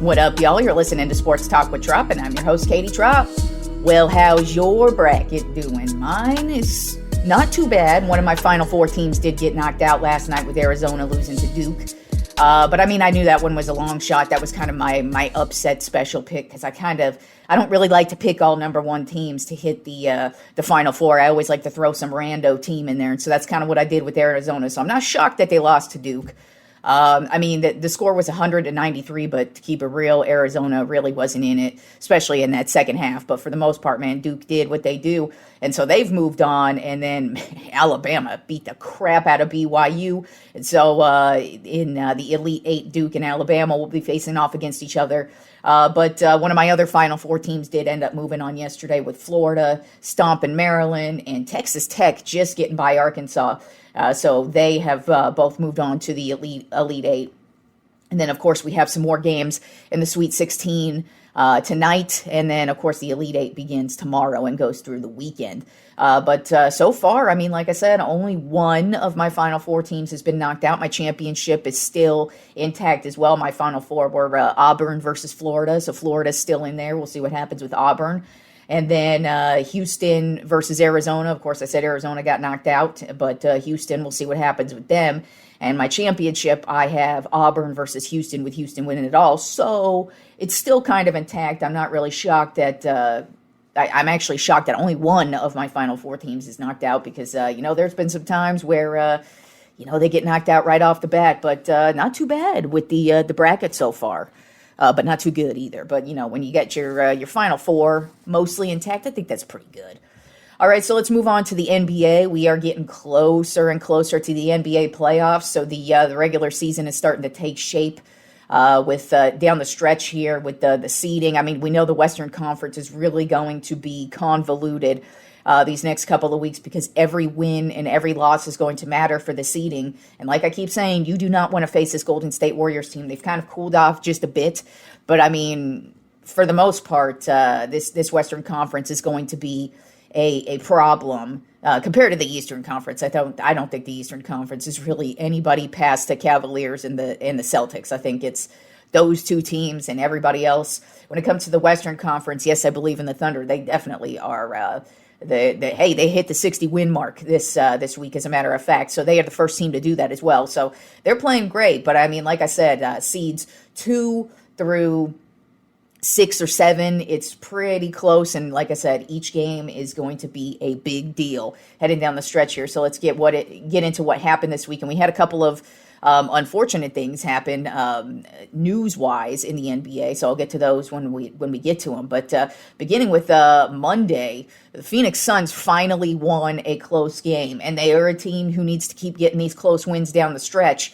What up, y'all? You're listening to Sports Talk with Tropp, and I'm your host, Katie Tropp. Well, how's your bracket doing? Mine is not too bad. One of my Final Four teams did get knocked out last night with Arizona losing to Duke. But I mean, I knew that one was a long shot. That was kind of my upset special pick because I don't really like to pick all number one teams to hit the Final Four. I always like to throw some rando team in there, and so that's kind of what I did with Arizona. So I'm not shocked that they lost to Duke. I mean, the score was 193, but to keep it real, Arizona really wasn't in it, especially in that second half. But for the most part, man, Duke did what they do. And so they've moved on. And then Alabama beat the crap out of BYU. And so in the Elite Eight, Duke and Alabama will be facing off against each other. But one of my other Final Four teams did end up moving on yesterday with Florida, stomping Maryland, and Texas Tech just getting by Arkansas. So they have both moved on to the Elite Eight. And then, of course, we have some more games in the Sweet 16 tonight. And then, of course, the Elite Eight begins tomorrow and goes through the weekend. But so far, I mean, like I said, only one of my Final Four teams has been knocked out. My championship is still intact as well. My Final Four were Auburn versus Florida. So Florida's still in there. We'll see what happens with Auburn. And then Houston versus Arizona. Of course, I said Arizona got knocked out, but Houston, we'll see what happens with them. And my championship, I have Auburn versus Houston, with Houston winning it all. So it's still kind of intact. I'm not really shocked that I'm actually shocked that only one of my Final Four teams is knocked out because, there's been some times where, they get knocked out right off the bat. But not too bad with the bracket so far. But not too good either. But, when you get your Final Four mostly intact, I think that's pretty good. All right, so let's move on to the NBA. We are getting closer and closer to the NBA playoffs. So the regular season is starting to take shape with down the stretch here with the seeding. I mean, we know the Western Conference is really going to be convoluted these next couple of weeks because every win and every loss is going to matter for the seeding. And like I keep saying, you do not want to face this Golden State Warriors team. They've kind of cooled off just a bit. But, I mean, for the most part, this Western Conference is going to be a problem compared to the Eastern Conference. I don't think the Eastern Conference is really anybody past the Cavaliers and the Celtics. I think it's those two teams and everybody else. When it comes to the Western Conference, yes, I believe in the Thunder. They definitely are they hit the 60 win mark this week, as a matter of fact. So they are the first team to do that as well. So they're playing great. But I mean, like I said, seeds 2 through 6 or 7, it's pretty close. And like I said, each game is going to be a big deal heading down the stretch here. So let's get into what happened this week. And we had a couple of unfortunate things happen news-wise in the NBA, so I'll get to those when we get to them. But beginning with Monday, the Phoenix Suns finally won a close game, and they are a team who needs to keep getting these close wins down the stretch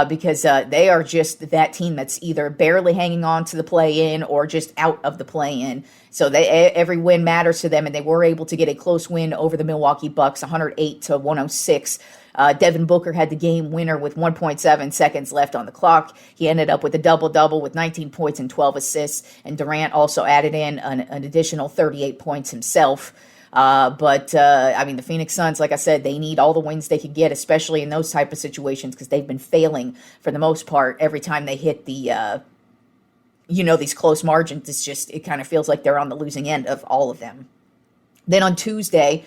because they are just that team that's either barely hanging on to the play-in or just out of the play-in. So every win matters to them, and they were able to get a close win over the Milwaukee Bucks, 108-106. Devin Booker had the game winner with 1.7 seconds left on the clock. He ended up with a double-double with 19 points and 12 assists, and Durant also added in an additional 38 points himself. But the Phoenix Suns, like I said, they need all the wins they could get, especially in those type of situations, because they've been failing for the most part every time they hit the, these close margins. It kind of feels like they're on the losing end of all of them. Then on Tuesday,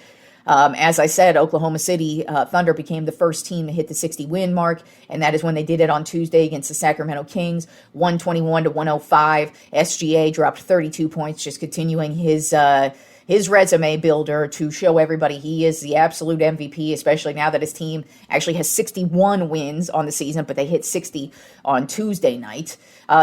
as I said, Oklahoma City Thunder became the first team to hit the 60-win mark, and that is when they did it on Tuesday against the Sacramento Kings, 121-105. SGA dropped 32 points, just continuing his resume builder to show everybody he is the absolute MVP, especially now that his team actually has 61 wins on the season, but they hit 60 on Tuesday night.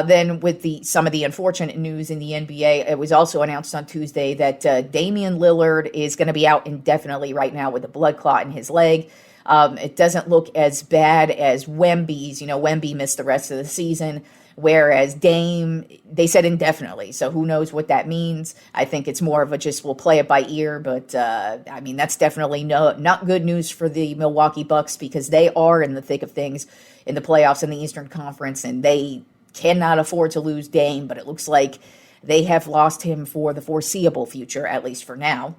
Then with some of the unfortunate news in the NBA, it was also announced on Tuesday that Damian Lillard is going to be out indefinitely right now with a blood clot in his leg. It doesn't look as bad as Wemby's. Wemby missed the rest of the season, whereas Dame, they said indefinitely. So who knows what that means? I think it's more of a we'll play it by ear. But, that's definitely not good news for the Milwaukee Bucks because they are in the thick of things in the playoffs in the Eastern Conference, and they cannot afford to lose Dame, but it looks like they have lost him for the foreseeable future, at least for now.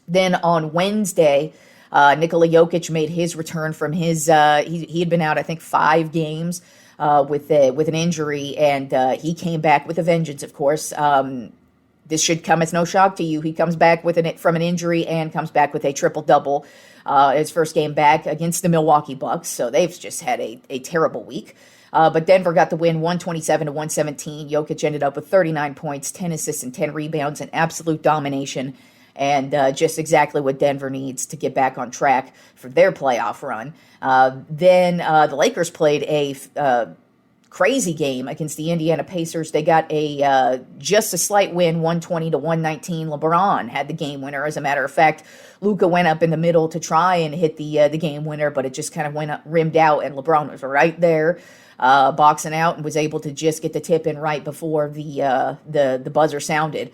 Then on Wednesday, Nikola Jokic made his return from his, he had been out, I think, 5 games with an injury, and he came back with a vengeance, of course. This should come as no shock to you. He comes back from an injury and comes back with a triple-double. His first game back against the Milwaukee Bucks, so they've just had a terrible week. But Denver got the win 127-117. Jokic ended up with 39 points, 10 assists, and 10 rebounds, and absolute domination, and just exactly what Denver needs to get back on track for their playoff run. Then the Lakers played a crazy game against the Indiana Pacers. They got just a slight win, 120-119. LeBron had the game winner. As a matter of fact, Luka went up in the middle to try and hit the game winner, but it just kind of went up, rimmed out, and LeBron was right there, boxing out, and was able to just get the tip in right before the buzzer sounded.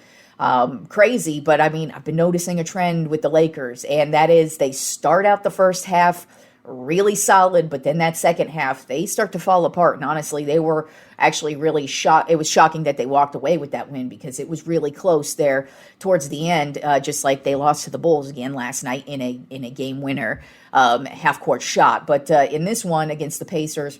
Crazy, but I mean, I've been noticing a trend with the Lakers, and that is they start out the first half really solid, but then that second half, they start to fall apart. And honestly, they were actually really shocked. It was shocking that they walked away with that win because it was really close there towards the end, just like they lost to the Bulls again last night in a game winner half-court shot. But in this one against the Pacers,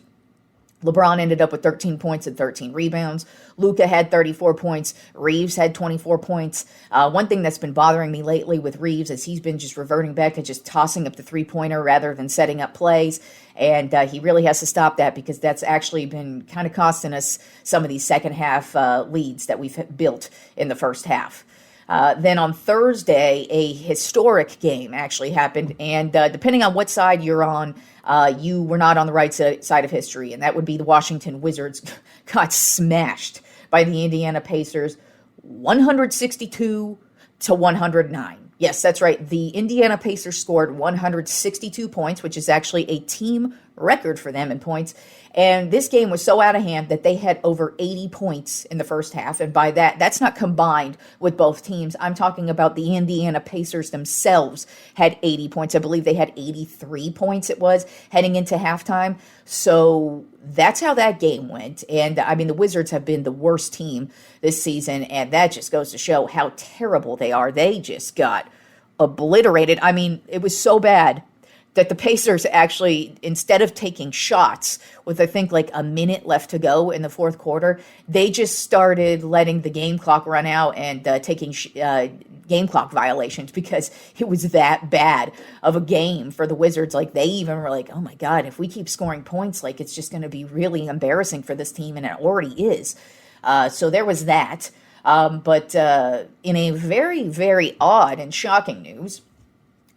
LeBron ended up with 13 points and 13 rebounds. Luka had 34 points. Reeves had 24 points. One thing that's been bothering me lately with Reeves is he's been just reverting back to just tossing up the three-pointer rather than setting up plays. And he really has to stop that because that's actually been kind of costing us some of these second-half leads that we've built in the first half. Then on Thursday, a historic game actually happened. And depending on what side you're on, you were not on the right side of history, and that would be the Washington Wizards got smashed by the Indiana Pacers 162-109. Yes, that's right. The Indiana Pacers scored 162 points, which is actually a team record for them in points. And this game was so out of hand that they had over 80 points in the first half. And by that, that's not combined with both teams. I'm talking about the Indiana Pacers themselves had 80 points. I believe they had 83 points it was heading into halftime. So that's how that game went. And I mean, the Wizards have been the worst team this season. And that just goes to show how terrible they are. They just got obliterated. I mean, it was so bad that the Pacers actually, instead of taking shots with, I think, like a minute left to go in the fourth quarter, they just started letting the game clock run out and taking game clock violations because it was that bad of a game for the Wizards. Like, they even were like, oh my God, if we keep scoring points, like, it's just going to be really embarrassing for this team, and it already is. So there was that. But in a very, very odd and shocking news,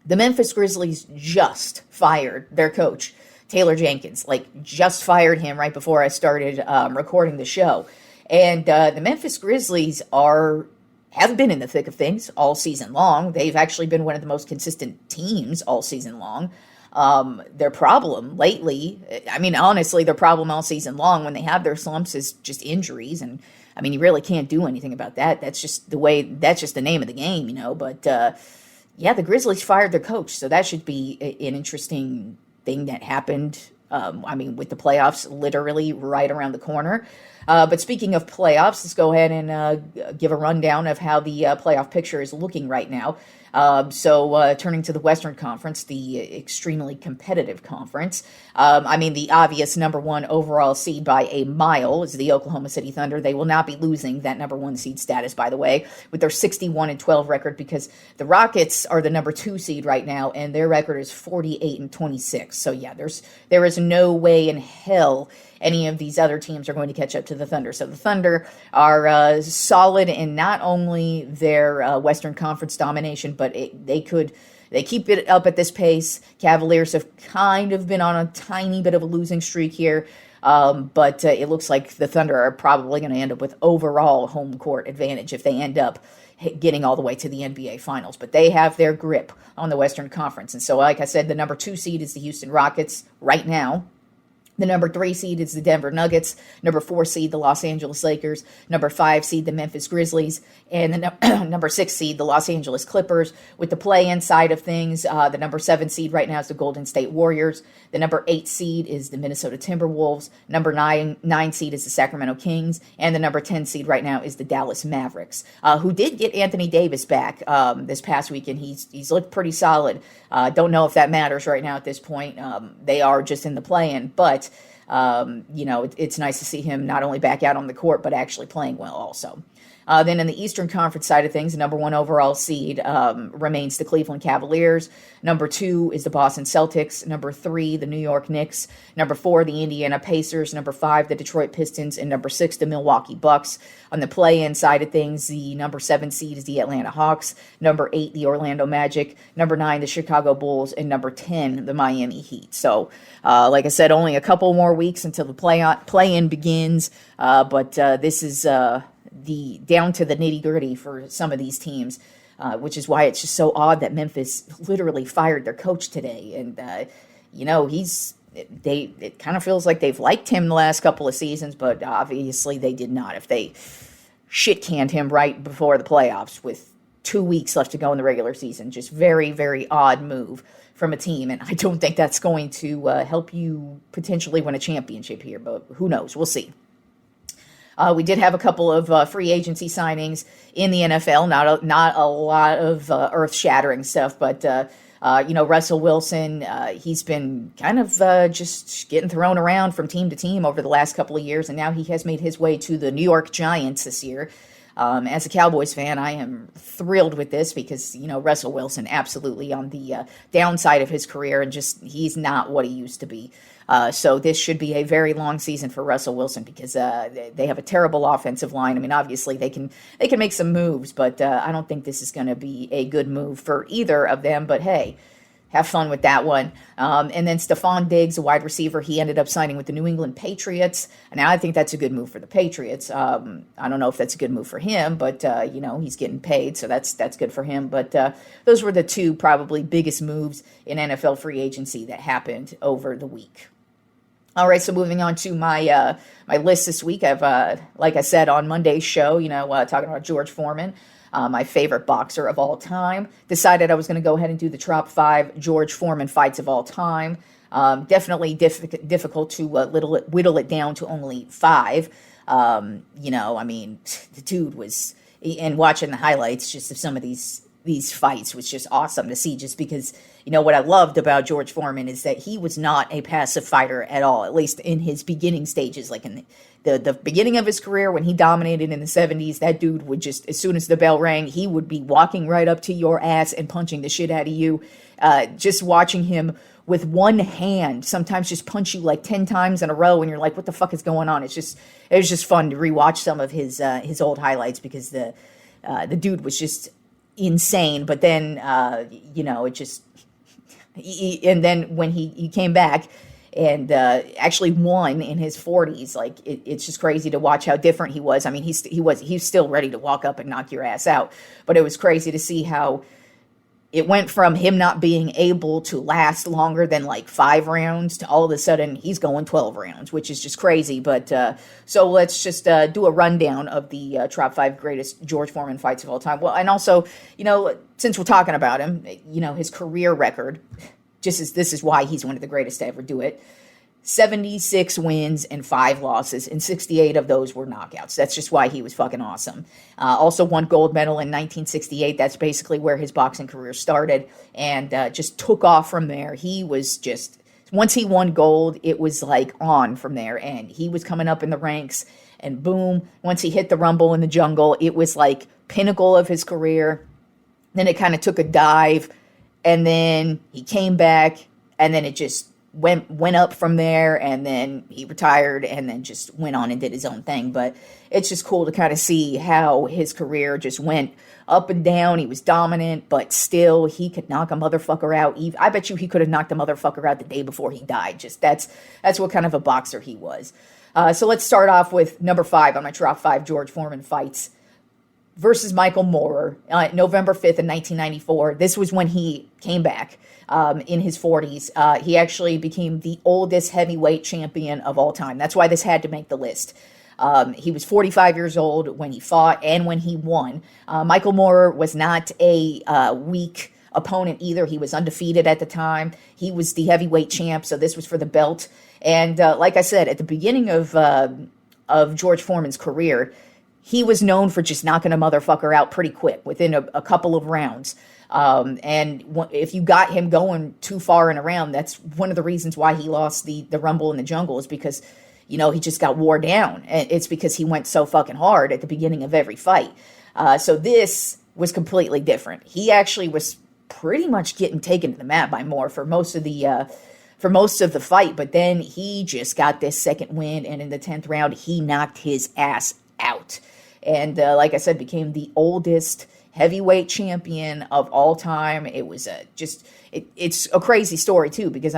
the Memphis Grizzlies just fired their coach, Taylor Jenkins. Like, just fired him right before I started recording the show. And the Memphis Grizzlies have been in the thick of things all season long. They've actually been one of the most consistent teams all season long. Their problem lately, I mean, honestly, their problem all season long when they have their slumps is just injuries. And I mean, you really can't do anything about that. That's just the name of the game, you know. But yeah, the Grizzlies fired their coach, so that should be an interesting thing that happened. I mean, with the playoffs literally right around the corner. But speaking of playoffs, let's go ahead and give a rundown of how the playoff picture is looking right now. So turning to the Western Conference, the extremely competitive conference. I mean, the obvious number one overall seed by a mile is the Oklahoma City Thunder. They will not be losing that number one seed status, by the way, with their 61-12 record, because the Rockets are the number two seed right now, and their record is 48-26. So yeah, there is no way in hell any of these other teams are going to catch up to the Thunder. So the Thunder are solid in not only their Western Conference domination, but they keep it up at this pace. Cavaliers have kind of been on a tiny bit of a losing streak here, but it looks like the Thunder are probably going to end up with overall home court advantage if they end up getting all the way to the NBA Finals. But they have their grip on the Western Conference. And so, like I said, the number two seed is the Houston Rockets right now. The number 3 seed is the Denver Nuggets. Number 4 seed, the Los Angeles Lakers. Number 5 seed, the Memphis Grizzlies. And the number 6 seed, the Los Angeles Clippers. With the play-in side of things, the number 7 seed right now is the Golden State Warriors. The number 8 seed is the Minnesota Timberwolves. Number 9 seed is the Sacramento Kings. And the number 10 seed right now is the Dallas Mavericks, who did get Anthony Davis back this past week, and he's looked pretty solid. Don't know if that matters right now at this point. They are just in the play-in, but It's nice to see him not only back out on the court, but actually playing well also. Then in the Eastern Conference side of things, the number 1 overall seed remains the Cleveland Cavaliers. Number 2 is the Boston Celtics. Number 3, the New York Knicks. Number 4, the Indiana Pacers. Number 5, the Detroit Pistons. And number 6, the Milwaukee Bucks. On the play-in side of things, the number 7 seed is the Atlanta Hawks. Number 8, the Orlando Magic. Number 9, the Chicago Bulls. And number 10, the Miami Heat. So, like I said, only a couple more weeks until the play-in begins. But this is... the down to the nitty-gritty for some of these teams, which is why it's just so odd that Memphis literally fired their coach today. And it kind of feels like they've liked him the last couple of seasons, but obviously they did not. If they shit-canned him right before the playoffs with 2 weeks left to go in the regular season, just very, very odd move from a team. And I don't think that's going to help you potentially win a championship here, but who knows? We'll see. We did have a couple of free agency signings in the NFL. Not a lot of earth-shattering stuff, but Russell Wilson, he's been kind of just getting thrown around from team to team over the last couple of years, and now he has made his way to the New York Giants this year. As a Cowboys fan, I am thrilled with this because, Russell Wilson absolutely on the downside of his career, and just he's not what he used to be. So this should be a very long season for Russell Wilson because they have a terrible offensive line. I mean, obviously they can make some moves, but I don't think this is going to be a good move for either of them. But hey, have fun with that one. And then Stephon Diggs, a wide receiver, he ended up signing with the New England Patriots. Now I think that's a good move for the Patriots. I don't know if that's a good move for him, but he's getting paid, so that's good for him. But those were the two probably biggest moves in NFL free agency that happened over the week. All right, so moving on to my my list this week. I've, like I said on Monday's show, talking about George Foreman, my favorite boxer of all time. Decided I was going to go ahead and do the Tropp 5 George Foreman fights of all time. Definitely difficult to whittle it down to only 5. The dude was, and watching the highlights just of some of these fights was just awesome to see, just because, what I loved about George Foreman is that he was not a passive fighter at all, at least in his beginning stages. Like in the beginning of his career when he dominated in the 70s, that dude would just, as soon as the bell rang, he would be walking right up to your ass and punching the shit out of you. Just watching him with one hand sometimes just punch you like 10 times in a row, and you're like, what the fuck is going on? It was just fun to rewatch some of his old highlights because the dude was just insane. But then and then when he came back and actually won in his 40s, like it's just crazy to watch how different he was. I mean, he's still ready to walk up and knock your ass out, but it was crazy to see how it went from him not being able to last longer than like 5 rounds to all of a sudden he's going 12 rounds, which is just crazy. But so let's just do a rundown of the Tropp 5 greatest George Foreman fights of all time. Well, and also, since we're talking about him, his career record, this is why he's one of the greatest to ever do it. 76 wins and 5 losses, and 68 of those were knockouts. That's just why he was fucking awesome. Also won gold medal in 1968. That's basically where his boxing career started, and just took off from there. He was just, once he won gold, it was like on from there, and he was coming up in the ranks, and boom, once he hit the Rumble in the Jungle, it was like pinnacle of his career. Then it kind of took a dive, and then he came back, and then it just went up from there, and then he retired and then just went on and did his own thing. But it's just cool to kind of see how his career just went up and down. He was dominant, but still he could knock a motherfucker out. I bet you he could have knocked the motherfucker out the day before he died. Just that's what kind of a boxer he was. So let's start off with number 5 on my Tropp 5 George Foreman fights versus Michael Moorer, November 5th in 1994. This was when he came back. In his 40s. He actually became the oldest heavyweight champion of all time. That's why this had to make the list. He was 45 years old when he fought and when he won. Michael Moorer was not a weak opponent either. He was undefeated at the time. He was the heavyweight champ, so this was for the belt. And like I said, at the beginning of George Foreman's career, he was known for just knocking a motherfucker out pretty quick within a couple of rounds. And if you got him going too far in a round, that's one of the reasons why he lost the Rumble in the Jungle, is because, he just got wore down. And it's because he went so fucking hard at the beginning of every fight. So this was completely different. He actually was pretty much getting taken to the mat by Moore for most of the fight, but then he just got this second win, and in the 10th round, he knocked his ass out. And like I said, became the oldest heavyweight champion of all time. It was it's a crazy story too, because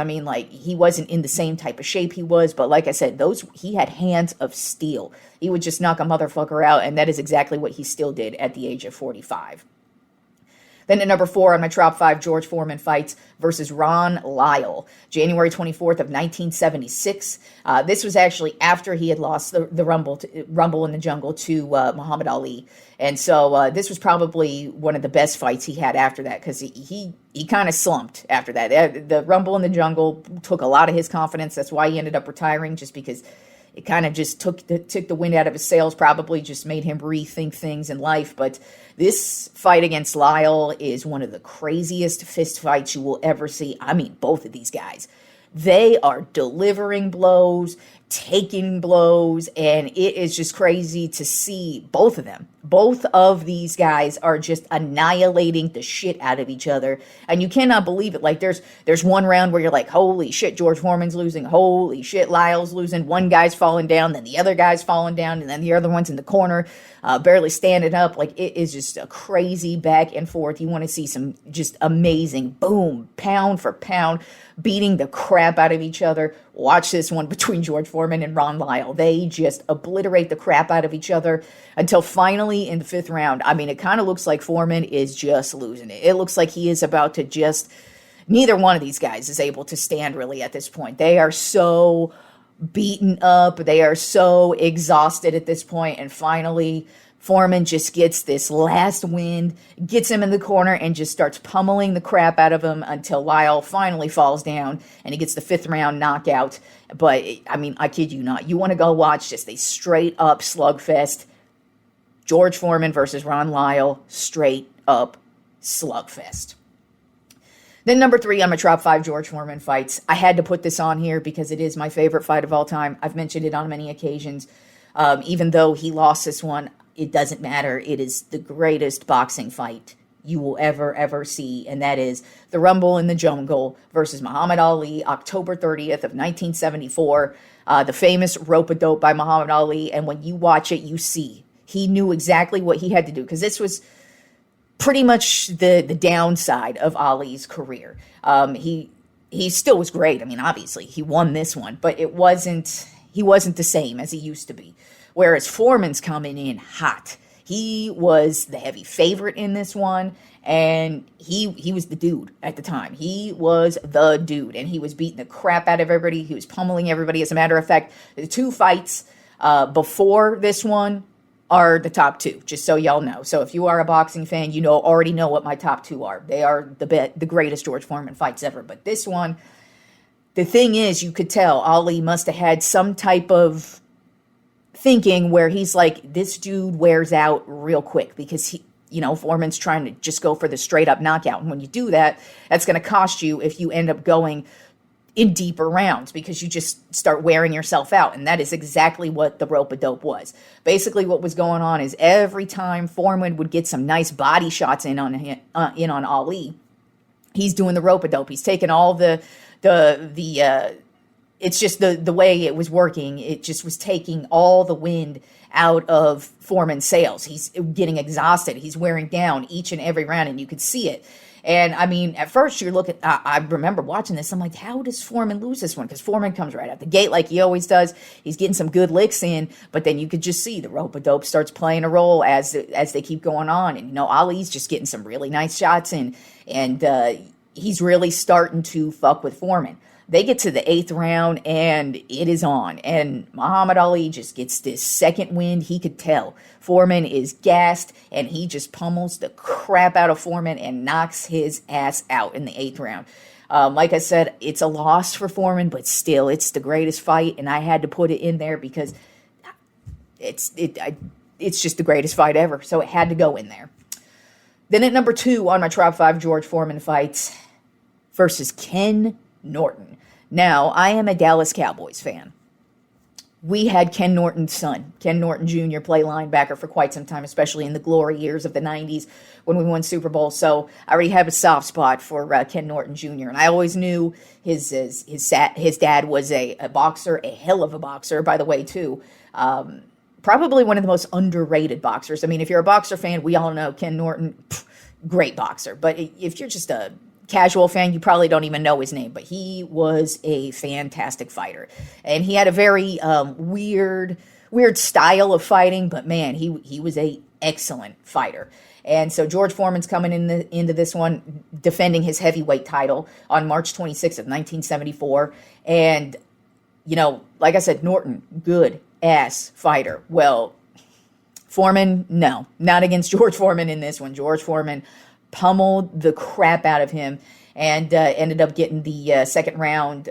he wasn't in the same type of shape he was, but like I said, he had hands of steel. He would just knock a motherfucker out, and that is exactly what he still did at the age of 45. Then at number 4 on my top 5, George Foreman Fights versus Ron Lyle, January 24th of 1976. This was actually after he had lost the Rumble in the Jungle to Muhammad Ali. And so this was probably one of the best fights he had after that, because he kind of slumped after that. The Rumble in the Jungle took a lot of his confidence. That's why he ended up retiring, just because it kind of just took the wind out of his sails, probably just made him rethink things in life. But this fight against Lyle is one of the craziest fist fights you will ever see. Both of these guys, they are delivering blows, taking blows, and it is just crazy to see both of them. Both of these guys are just annihilating the shit out of each other, and you cannot believe it. Like, there's one round where you're like, holy shit, George Foreman's losing, holy shit, Lyle's losing, one guy's falling down, then the other guy's falling down, and then the other one's in the corner, barely standing up. Like, it is just a crazy back and forth. You want to see some just amazing, boom, pound for pound, beating the crap out of each other. Watch this one between George Foreman and Ron Lyle. They just obliterate the crap out of each other until finally in the 5th round, it kind of looks like Foreman is just losing it. It looks like he is about to just, neither one of these guys is able to stand really at this point. They are so beaten up. They are so exhausted at this point. And finally, Foreman just gets this last wind, gets him in the corner, and just starts pummeling the crap out of him until Lyle finally falls down and he gets the 5th round knockout. But, I kid you not. You want to go watch just a straight-up slugfest. George Foreman versus Ron Lyle, straight-up slugfest. Then number 3 on my top 5 George Foreman Fights. I had to put this on here because it is my favorite fight of all time. I've mentioned it on many occasions. Even though he lost this one, it doesn't matter. It is the greatest boxing fight you will ever see, and that is the Rumble in the Jungle versus Muhammad Ali, October 30th of 1974. The famous rope-a-dope by Muhammad Ali, and when you watch it, you see he knew exactly what he had to do, because this was pretty much the downside of Ali's career. He still was great. Obviously, he won this one, but he wasn't the same as he used to be. Whereas Foreman's coming in hot. He was the heavy favorite in this one, and he was the dude at the time. He was the dude, and he was beating the crap out of everybody. He was pummeling everybody. As a matter of fact, the 2 fights before this one are the top 2, just so y'all know. So if you are a boxing fan, you already know what my top 2 are. They are the greatest George Foreman fights ever. But this one, the thing is, you could tell Ali must have had some type of thinking where he's like, this dude wears out real quick, because Foreman's trying to just go for the straight up knockout. And when you do that, that's going to cost you if you end up going in deeper rounds, because you just start wearing yourself out. And that is exactly what the rope-a-dope was. Basically what was going on is every time Foreman would get some nice body shots in on Ali, he's doing the rope-a-dope. He's taking all it's just the way it was working. It just was taking all the wind out of Foreman's sails. He's getting exhausted. He's wearing down each and every round, and you could see it. And, at first you're looking, I remember watching this. I'm like, how does Foreman lose this one? Because Foreman comes right out the gate like he always does. He's getting some good licks in, but then you could just see the rope-a-dope starts playing a role as they keep going on. And, Ali's just getting some really nice shots in, and he's really starting to fuck with Foreman. They get to the 8th round, and it is on. And Muhammad Ali just gets this second wind. He could tell Foreman is gassed, and he just pummels the crap out of Foreman and knocks his ass out in the 8th round. Like I said, it's a loss for Foreman, but still, it's the greatest fight, and I had to put it in there because it's just the greatest fight ever. So it had to go in there. Then at number 2 on my top 5, George Foreman Fights versus Ken Norton. Now, I am a Dallas Cowboys fan. We had Ken Norton's son, Ken Norton Jr., play linebacker for quite some time, especially in the glory years of the 90s when we won Super Bowl. So I already have a soft spot for Ken Norton Jr. And I always knew his dad was a boxer, a hell of a boxer, by the way, too. Probably one of the most underrated boxers. I mean, if you're a boxer fan, we all know Ken Norton, great boxer. But if you're just a casual fan, you probably don't even know his name, but he was a fantastic fighter. And he had a very weird style of fighting, but man, he was a excellent fighter. And so George Foreman's coming into this one, defending his heavyweight title on March 26th of 1974. And, like I said, Norton, good ass fighter. Well, Foreman, no, not against George Foreman in this one. George Foreman pummeled the crap out of him and ended up getting the second round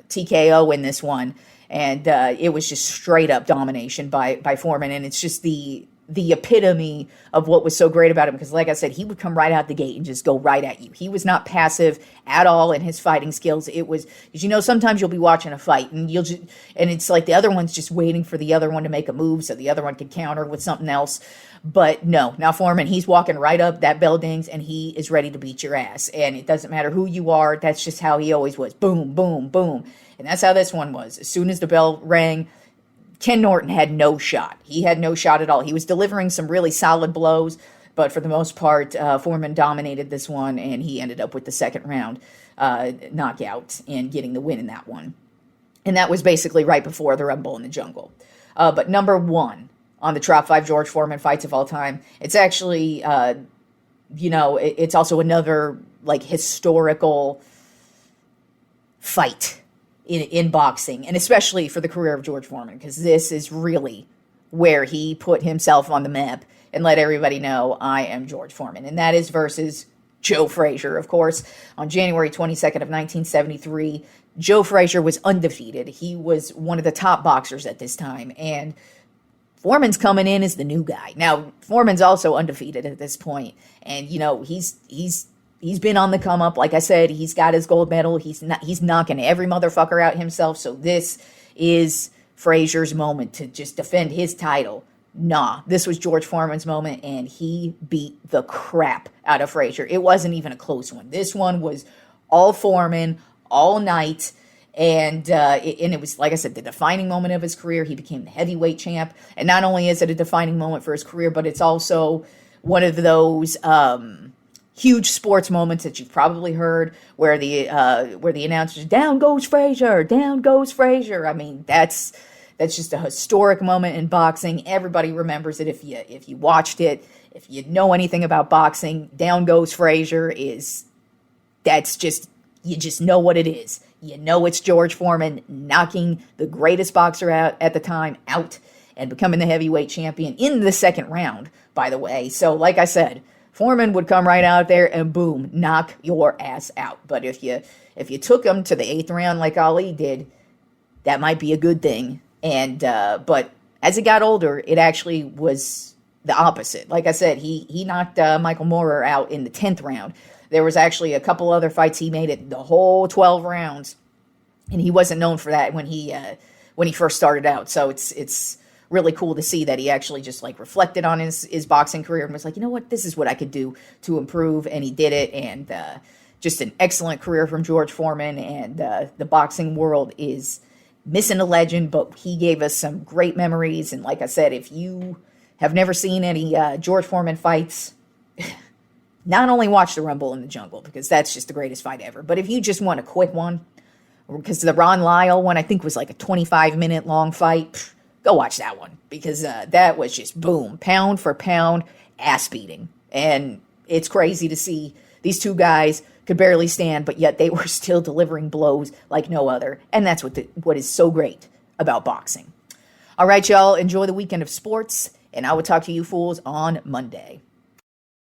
TKO in this one. And it was just straight up domination by Foreman. And it's just the epitome of what was so great about him. Because like I said, he would come right out the gate and just go right at you. He was not passive at all in his fighting skills. It was, because sometimes you'll be watching a fight and and it's like the other one's just waiting for the other one to make a move so the other one can counter with something else. But no, now Foreman, he's walking right up, that bell dings, and he is ready to beat your ass. And it doesn't matter who you are, that's just how he always was. Boom, boom, boom. And that's how this one was. As soon as the bell rang, Ken Norton had no shot. He had no shot at all. He was delivering some really solid blows, but for the most part, Foreman dominated this one, and he ended up with the second round knockout and getting the win in that one. And that was basically right before the Rumble in the Jungle. But number 1 on the top 5 George Foreman fights of all time, it's actually, it's also another historical fight in boxing, and especially for the career of George Foreman, because this is really where he put himself on the map and let everybody know, I am George Foreman. And that is versus Joe Frazier, of course. On January 22nd of 1973, Joe Frazier was undefeated. He was one of the top boxers at this time, and Foreman's coming in as the new guy. Now, Foreman's also undefeated at this point, and he's been on the come up. Like I said, he's got his gold medal. He's knocking every motherfucker out himself. So this is Frazier's moment to just defend his title. Nah, this was George Foreman's moment, and he beat the crap out of Frazier. It wasn't even a close one. This one was all Foreman, all night. And it was, like I said, the defining moment of his career. He became the heavyweight champ. And not only is it a defining moment for his career, but it's also one of those huge sports moments that you've probably heard where the announcers, down goes Frazier, down goes Frazier. I mean, that's just a historic moment in boxing. Everybody remembers it if you watched it. If you know anything about boxing, down goes Frazier you just know what it is. You know it's George Foreman knocking the greatest boxer out at the time out and becoming the heavyweight champion in the second round, by the way. So like I said, Foreman would come right out there and boom, knock your ass out. But if you took him to the 8th round like Ali did, that might be a good thing. And but as he got older, it actually was the opposite. Like I said, he knocked Michael Moorer out in the 10th round. There was actually a couple other fights he made it the whole 12 rounds, and he wasn't known for that when he first started out. So it's really cool to see that he actually just reflected on his boxing career and was like, you know what, this is what I could do to improve, and he did it. And just an excellent career from George Foreman, and the boxing world is missing a legend, but he gave us some great memories. And like I said, if you have never seen any George Foreman fights, not only watch the Rumble in the Jungle, because that's just the greatest fight ever, but if you just want a quick one, because the Ron Lyle one I think was a 25-minute long fight, go watch that one, because that was just boom, pound for pound, ass beating. And it's crazy to see these two guys could barely stand, but yet they were still delivering blows like no other. And that's what is so great about boxing. All right, y'all, enjoy the weekend of sports, and I will talk to you fools on Monday.